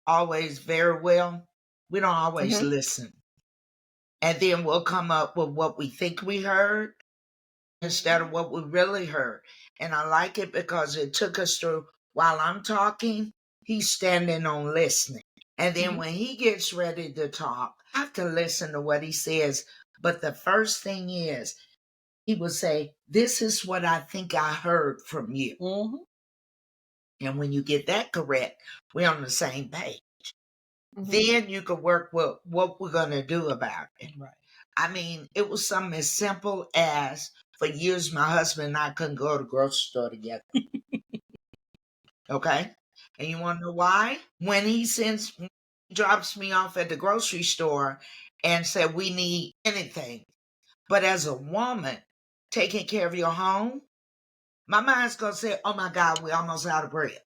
always very well. We don't always listen. And then we'll come up with what we think we heard instead of what we really heard. And I like it because it took us through, while I'm talking, he's standing on listening. And then when he gets ready to talk, I have to listen to what he says. But the first thing is, he will say, "This is what I think I heard from you." Mm-hmm. And when you get that correct, we're on the same page. Mm-hmm. Then you can work with what we're going to do about it. Right. I mean, it was something as simple as, for years, my husband and I couldn't go to the grocery store together. Okay? And you want to know why? When he drops me off at the grocery store and said, "We need anything." But as a woman, taking care of your home, my mind's going to say, "Oh my God, we're almost out of bread.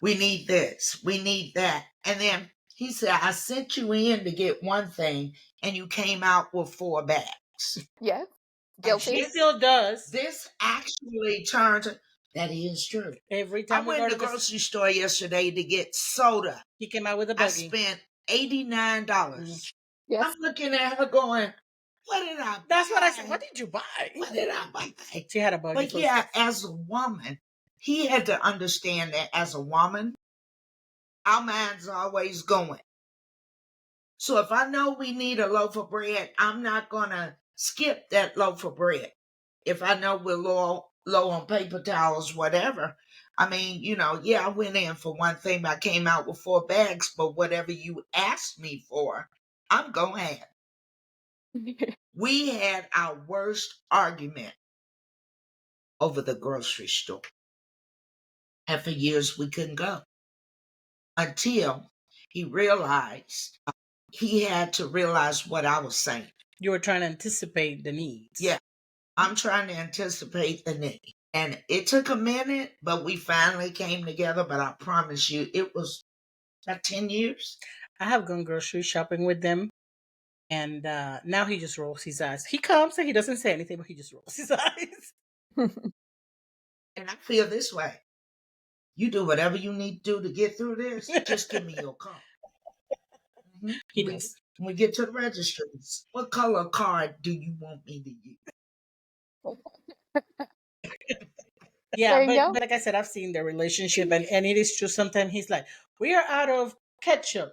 We need this. We need that." And then he said, "I sent you in to get one thing and you came out with 4 bags." Yeah. And Guilty. He still does. this actually turns, that is true. Every I time we went go to to the grocery store yesterday to get soda. he came out with a I buggy. spent $89. Yes. I'm looking at her going, what did I buy? That's what I said. What did you buy? What did I buy? She had a buggy. But yeah, as a woman, he had to understand that as a woman, our mind's always going. So if I know we need a loaf of bread, I'm not going to skip that loaf of bread. If I know we're low on paper towels, whatever. I mean, yeah, I went in for one thing, but I came out with 4 bags, but whatever you asked me for, I'm going to have. We had our worst argument over the grocery store. And for years we couldn't go until he realized he had to realize what I was saying. You were trying to anticipate the needs. Yeah, I'm trying to anticipate the need. And it took a minute, but we finally came together. But I promise you, it was about 10 years. I have gone grocery shopping with them, and now he just rolls his eyes. He comes and he doesn't say anything, but he just rolls his eyes. And I feel this way. You do whatever you need to do to get through this. Just give me your card. He does. When we get to the registries, what color card do you want me to use? Yeah, There you but go. like I said, I've seen their relationship, and it is true. Sometimes he's like, "We are out of ketchup,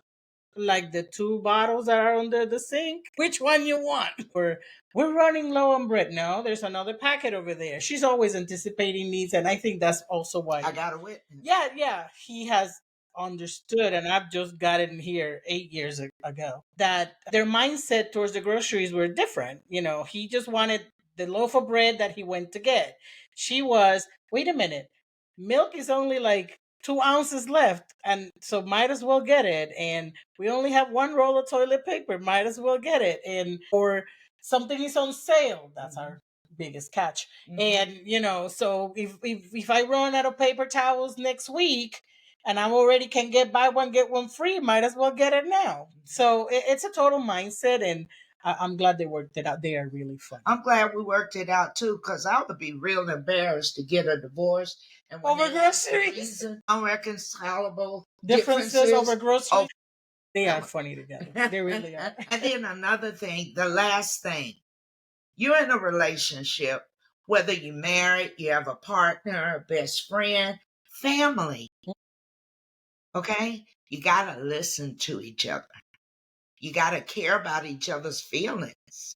like the two bottles that are under the sink. Which one you want?" Or we're running low on bread. No, there's another packet over there. She's always anticipating needs, and I think that's also why. I got a witness. Yeah, yeah, he has understood, and I've just got it in here 8 years ago, that their mindset towards the groceries were different. He just wanted the loaf of bread that he went to get. She was, wait a minute, milk is only like 2 ounces left, and so might as well get it. And we only have one roll of toilet paper, might as well get it. And or something is on sale. That's our biggest catch. And so if I run out of paper towels next week, and I already can get buy one get one free, might as well get it now. So it's a total mindset, and I'm glad they worked it out. They are really fun. I'm glad we worked it out too, because I would be real embarrassed to get a divorce and when Over they ask the groceries, reason, unreconcilable differences over differences. groceries. Oh, They are funny together. They really are. and then another thing, the last thing, you're in a relationship, whether you're married, you have a partner, a best friend, family. Okay, you gotta listen to each other. You gotta care about each other's feelings.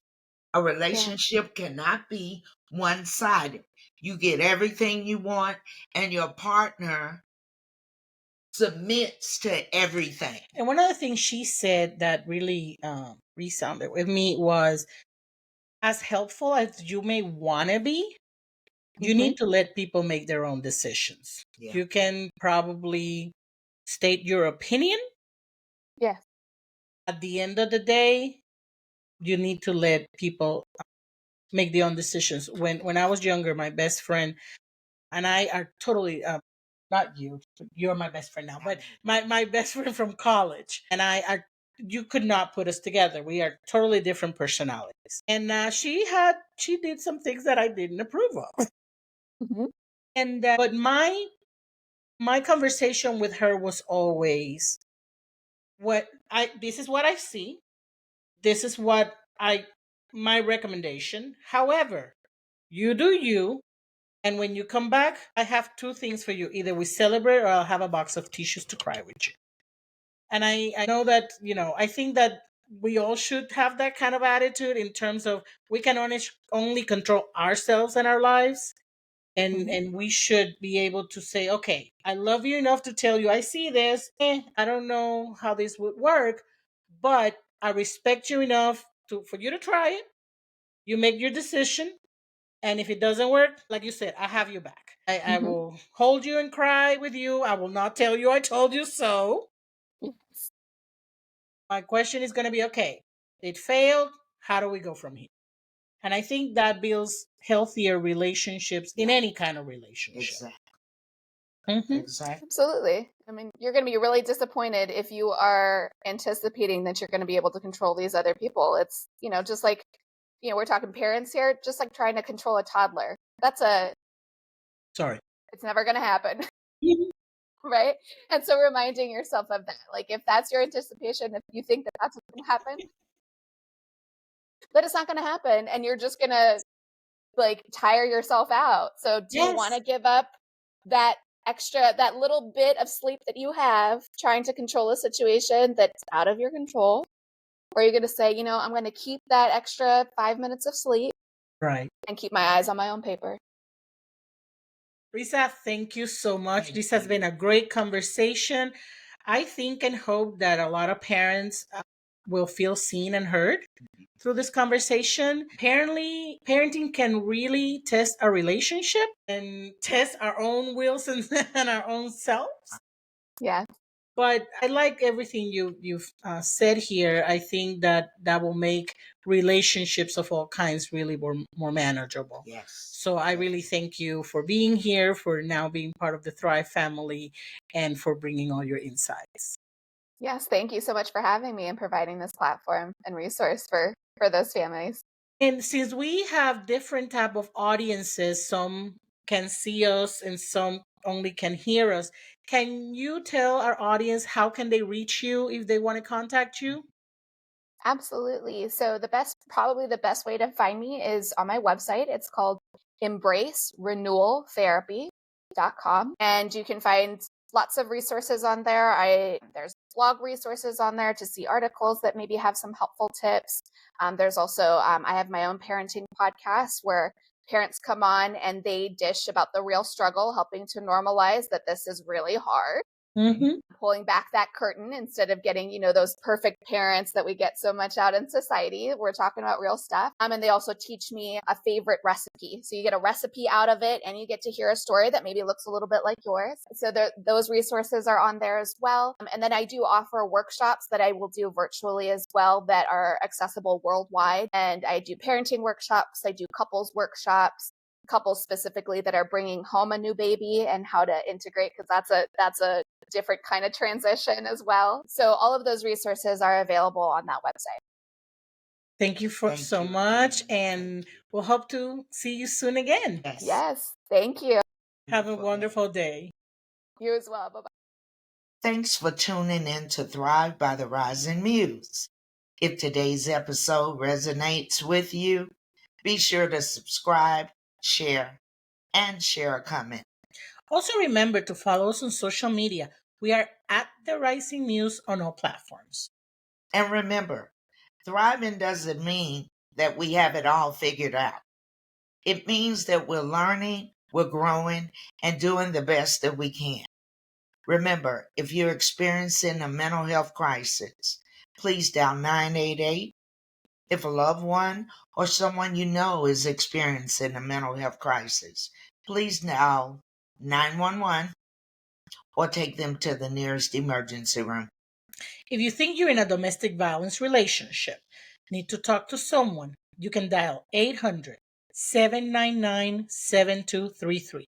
A Yeah. relationship cannot be one sided. You get everything you want, and your partner submits to everything. And one of the things she said that really resounded with me was, as helpful as you may want to be, you hmm need to let people make their own decisions. Yeah. You can probably state your opinion. Yes. At the end of the day, you need to let people make their own decisions. When I was younger, my best friend and I are totally not you. You're my best friend now, but my best friend from college and I are. You could not put us together. We are totally different personalities. And she did some things that I didn't approve of. hmm And but my conversation with her was always, what I this is what I see. This is what I my recommendation. However, you do you. And when you come back, I have two things for you. Either we celebrate, or I'll have a box of tissues to cry with you. And I know that, I think that we all should have that kind of attitude, in terms of we can only control ourselves and our lives. And we should be able to say, okay, I love you enough to tell you, I see this. I don't know how this would work, but I respect you enough for you to try it. You make your decision. And if it doesn't work, like you said, I have your back. I hmm will hold you and cry with you. I will not tell you I told you so. Yes. My question is going to be, okay, it failed. How do we go from here? And I think that builds healthier relationships in any kind of relationship. Exactly. Mhm. Exactly. Absolutely. I mean, you're going to be really disappointed if you are anticipating that you're going to be able to control these other people. It's, just like, we're talking parents here, just like trying to control a toddler. Sorry. It's never going to happen. Mhm. Right? And so reminding yourself of that. Like, if that's your anticipation, if you think that that's what's going to happen, but it's not going to happen. And you're just going to like tire yourself out. So do you want Yes. to give up that that little bit of sleep that you have trying to control a situation that's out of your control? Or are you going to say, I'm going to keep that extra 5 minutes of sleep Right. and keep my eyes on my own paper? Risa, thank you so much. Thank This has you. been a great conversation. I think and hope that a lot of parents will feel seen and heard through this conversation. Apparently, parenting can really test a relationship and test our own wills and, and our own selves. Yeah. But I like everything you've said here. I think that will make relationships of all kinds really more manageable. Yes. So I Yes. really thank you for being here, for now being part of the Thrive family, and for bringing all your insights. Yes. Thank you so much for having me and providing this platform and resource for those families. And since we have different type of audiences, some can see us and some only can hear us, can you tell our audience how can they reach you if they want to contact you? Absolutely. So probably the best way to find me is on my website. It's called Embrace Renewal Therapy. and you can find lots of resources on there. There's blog resources on there to see articles that maybe have some helpful tips. There's also I have my own parenting podcast where parents come on and they dish about the real struggle, helping to normalize that this is really hard. Mm-hmm. Pulling back that curtain instead of getting, those perfect parents that we get so much out in society. We're talking about real stuff. And they also teach me a favorite recipe. So you get a recipe out of it and you get to hear a story that maybe looks a little bit like yours. So those resources are on there as well. And then I do offer workshops that I will do virtually as well that are accessible worldwide. And I do parenting workshops. I do couples workshops. Couples specifically that are bringing home a new baby and how to integrate, because that's a different kind of transition as well. So all of those resources are available on that website. Thank you so much, and we'll hope to see you soon again. Yes, thank you. Have a wonderful day. You as well. Bye-bye. Thanks for tuning in to Thrive by the Rising Muse. If today's episode resonates with you, be sure to subscribe, share a comment. Also remember to follow us on social media. We are at The Rising Muse on all platforms. And remember, thriving doesn't mean that we have it all figured out. It means that we're learning, we're growing, and doing the best that we can. Remember, if you're experiencing a mental health crisis, please dial 988. If a loved one or someone you know is experiencing a mental health crisis, please dial 911 or take them to the nearest emergency room. If you think you're in a domestic violence relationship, need to talk to someone, you can dial 800-799-7233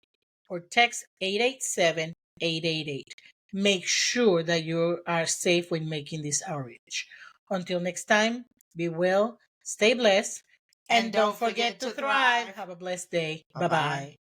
or text 887-888. Make sure that you are safe when making this outreach. Until next time, be well, stay blessed, and don't forget to thrive. Have a blessed day. Bye-bye.